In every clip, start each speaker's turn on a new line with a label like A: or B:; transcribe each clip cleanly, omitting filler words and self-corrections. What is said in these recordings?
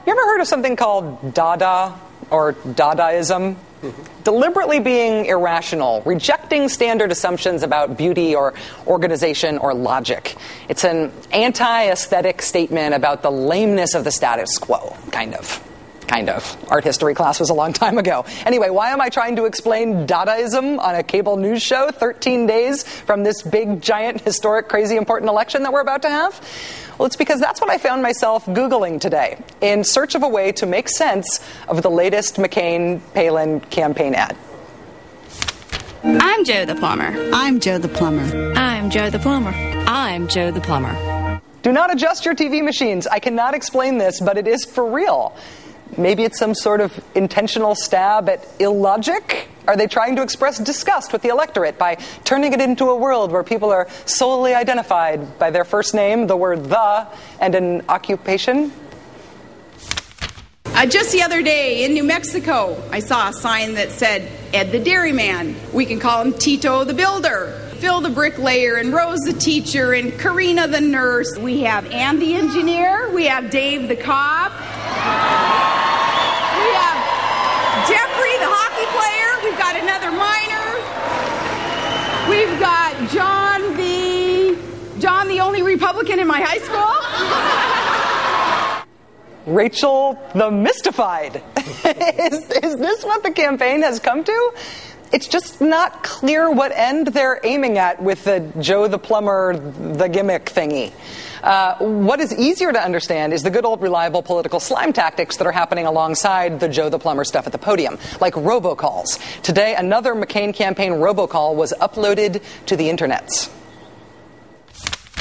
A: You ever heard of something called Dada or Dadaism? Deliberately being irrational, rejecting standard assumptions about beauty or organization or logic. It's an anti-aesthetic statement about the lameness of the status quo, kind of. Art history class was a long time ago. Anyway, why am I trying to explain Dadaism on a cable news show 13 days from this big, giant, historic, crazy, important election that we're about to have? Well, it's because that's what I found myself Googling today, in search of a way to make sense of the latest McCain-Palin campaign ad.
B: I'm Joe the plumber.
C: I'm Joe the plumber.
B: I'm Joe the plumber. I'm Joe the plumber.
A: Do not adjust your TV machines. I cannot explain this, but it is for real. Maybe it's some sort of intentional stab at illogic? Are they trying to express disgust with the electorate by turning it into a world where people are solely identified by their first name, the word the, and an occupation?
D: Just the other day in New Mexico, I saw a sign that said, Ed the Dairyman. We can call him Tito the Builder, Phil the Bricklayer, and Rose the Teacher, and Karina the Nurse. We have Ann the Engineer. We have Dave the Cop. We have Jeffrey the Hockey Player. We've got another miner. We've got John the only Republican in my high school.
A: Rachel the Mystified. Is this what the campaign has come to? It's just not clear what end they're aiming at with the Joe the Plumber, the gimmick thingy. What is easier to understand is the good old reliable political slime tactics that are happening alongside the Joe the Plumber stuff at the podium, like robocalls. Today, another McCain campaign robocall was uploaded to the internets.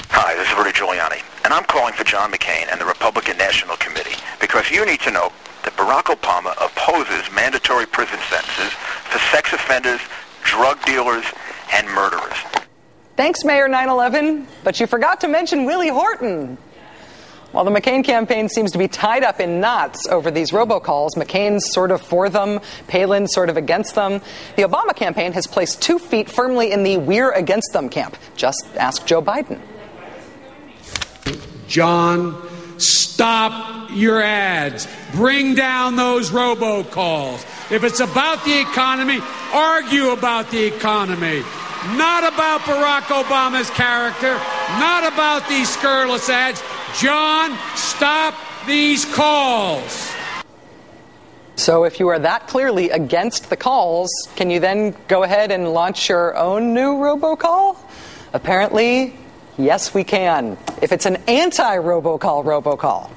E: Hi, this is Rudy Giuliani, and I'm calling for John McCain and the Republican National Committee because you need to know that Barack Obama opposes mandatory prison sentences for sex offenders, drug dealers, and murderers.
A: Thanks, Mayor 9/11, but you forgot to mention Willie Horton. While the McCain campaign seems to be tied up in knots over these robocalls, McCain's sort of for them, Palin sort of against them, the Obama campaign has placed 2 feet firmly in the we're against them camp. Just ask Joe Biden.
F: John, stop your ads. Bring down those robocalls. If it's about the economy, argue about the economy. Not about Barack Obama's character. Not about these scurrilous ads. John, stop these calls.
A: So if you are that clearly against the calls, can you then go ahead and launch your own new robocall? Apparently, yes, we can. If it's an anti-robocall.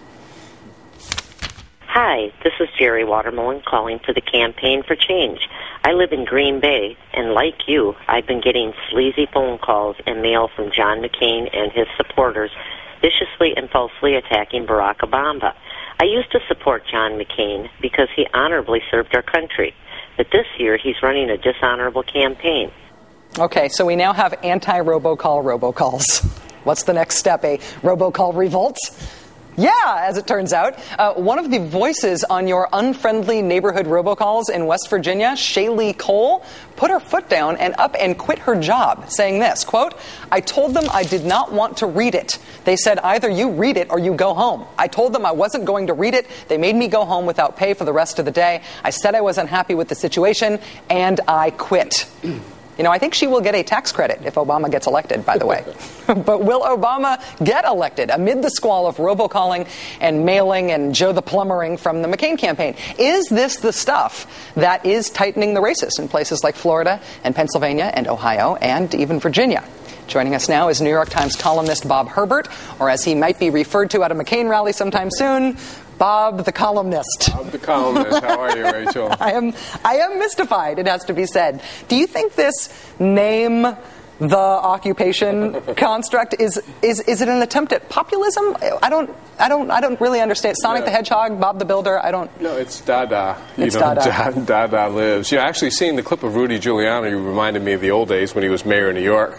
G: Hi, this is Jerry Watermelon calling for the Campaign for Change. I live in Green Bay, and like you, I've been getting sleazy phone calls and mail from John McCain and his supporters viciously and falsely attacking Barack Obama. I used to support John McCain because he honorably served our country, but this year he's running a dishonorable campaign.
A: Okay, so we now have anti-robocalls. What's the next step? A robocall revolt? Yeah, as it turns out. One of the voices on your unfriendly neighborhood robocalls in West Virginia, Shaylee Cole, put her foot down and up and quit her job, saying this, quote, I told them I did not want to read it. They said either you read it or you go home. I told them I wasn't going to read it. They made me go home without pay for the rest of the day. I said I was unhappy with the situation, and I quit. You know, I think she will get a tax credit if Obama gets elected, by the way. But will Obama get elected amid the squall of robocalling and mailing and Joe the Plumbering from the McCain campaign? Is this the stuff that is tightening the races in places like Florida and Pennsylvania and Ohio and even Virginia? Joining us now is New York Times columnist Bob Herbert, or as he might be referred to at a McCain rally sometime soon, Bob the columnist.
H: Bob the columnist. How are you, Rachel?
A: I am mystified, it has to be said. Do you think this name the occupation construct is it an attempt at populism? I don't really understand. Sonic the Hedgehog, Bob the Builder, I don't.
H: No, it's Dada.
A: It's Dada.
H: Dada lives. You know, actually seeing the clip of Rudy Giuliani reminded me of the old days when he was mayor of New York.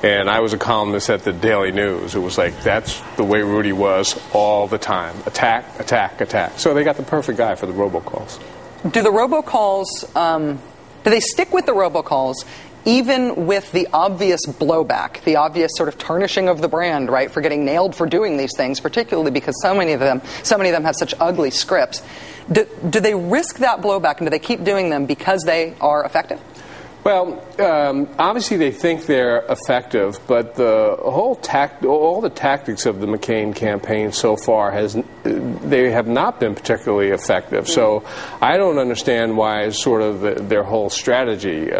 H: And I was a columnist at the Daily News. It was like, that's the way Rudy was all the time. Attack, attack, attack. So they got the perfect guy for the robocalls.
A: Do the robocalls, do they stick with the robocalls even with the obvious blowback, the obvious sort of tarnishing of the brand, right, for getting nailed for doing these things, particularly because so many of them have such ugly scripts, do they risk that blowback, and do they keep doing them because they are effective?
H: Well, obviously they think they're effective, but all the tactics of the McCain campaign so far they have not been particularly effective. So I don't understand why sort of their whole strategy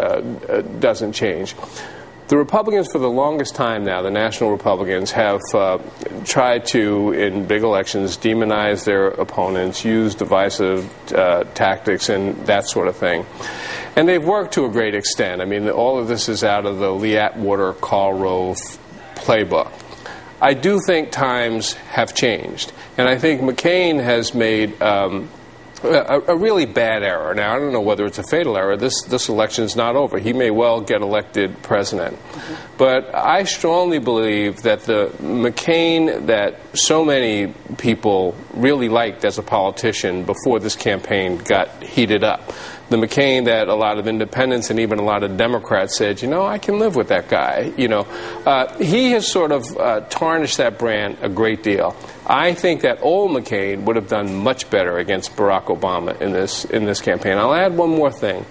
H: doesn't change. The Republicans, for the longest time now, the national Republicans, have tried to, in big elections, demonize their opponents, use divisive tactics and that sort of thing. And they've worked to a great extent. I mean, all of this is out of the Lee Atwater, Karl Rove playbook. I do think times have changed. And I think McCain has made a really bad error. Now, I don't know whether it's a fatal error. This election's not over. He may well get elected president. But I strongly believe that the McCain that so many people really liked as a politician before this campaign got heated up, the McCain that a lot of independents and even a lot of Democrats said, you know, I can live with that guy. You know, he has sort of tarnished that brand a great deal. I think that old McCain would have done much better against Barack Obama in this campaign. I'll add one more thing.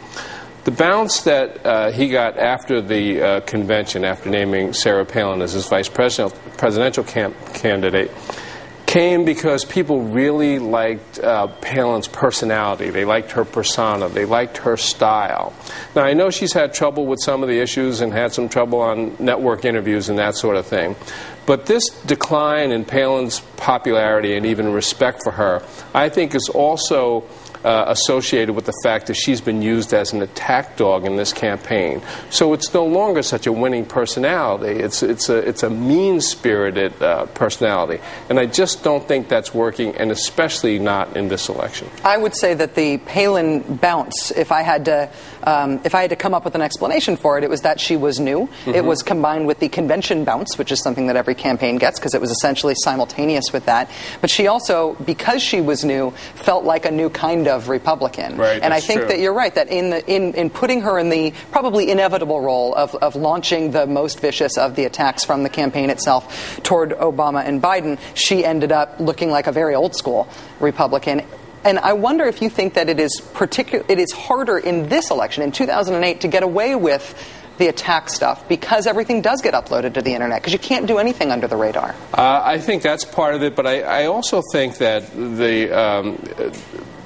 H: The bounce that he got after the convention, after naming Sarah Palin as his vice presidential candidate, came because people really liked Palin's personality. They liked her persona. They liked her style. Now, I know she's had trouble with some of the issues and had some trouble on network interviews and that sort of thing. But this decline in Palin's popularity and even respect for her, I think, is also associated with the fact that she's been used as an attack dog in this campaign. So it's no longer such a winning personality. It's a mean-spirited personality. And I just don't think that's working, and especially not in this election.
A: I would say that the Palin bounce, if I had to come up with an explanation for it, it was that she was new. Mm-hmm. It was combined with the convention bounce, which is something that every campaign gets because it was essentially simultaneous with that. But she also, because she was new, felt like a new kind of Republican.
H: Right,
A: and I think that you're right, that in putting her in the probably inevitable role of launching the most vicious of the attacks from the campaign itself toward Obama and Biden, she ended up looking like a very old school Republican. And I wonder if you think that it is harder in this election, in 2008, to get away with the attack stuff because everything does get uploaded to the internet, because you can't do anything under the radar.
H: I think that's part of it, but I also think that the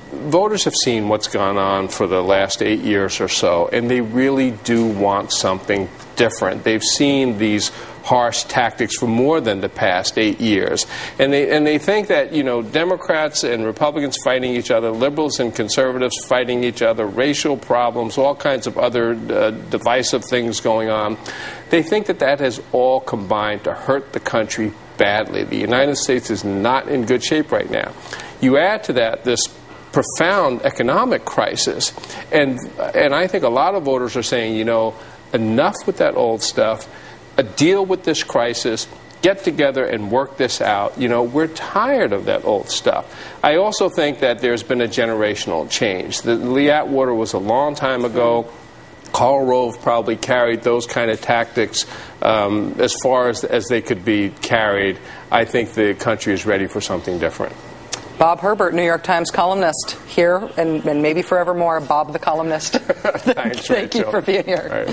H: voters have seen what's gone on for the last 8 years or so, and they really do want something different. They've seen these harsh tactics for more than the past 8 years. And they think that, you know, Democrats and Republicans fighting each other, liberals and conservatives fighting each other, racial problems, all kinds of other divisive things going on. They think that that has all combined to hurt the country badly. The United States is not in good shape right now. You add to that this profound economic crisis, and I think a lot of voters are saying, you know, enough with that old stuff, deal with this crisis, get together and work this out. You know, we're tired of that old stuff. I also think that there's been a generational change. The Lee Atwater was a long time ago. Karl Rove probably carried those kind of tactics as far as they could be carried. I think the country is ready for something different.
A: Bob Herbert, New York Times columnist, here and maybe forevermore, Bob the columnist.
H: Thanks,
A: Thank you for being here.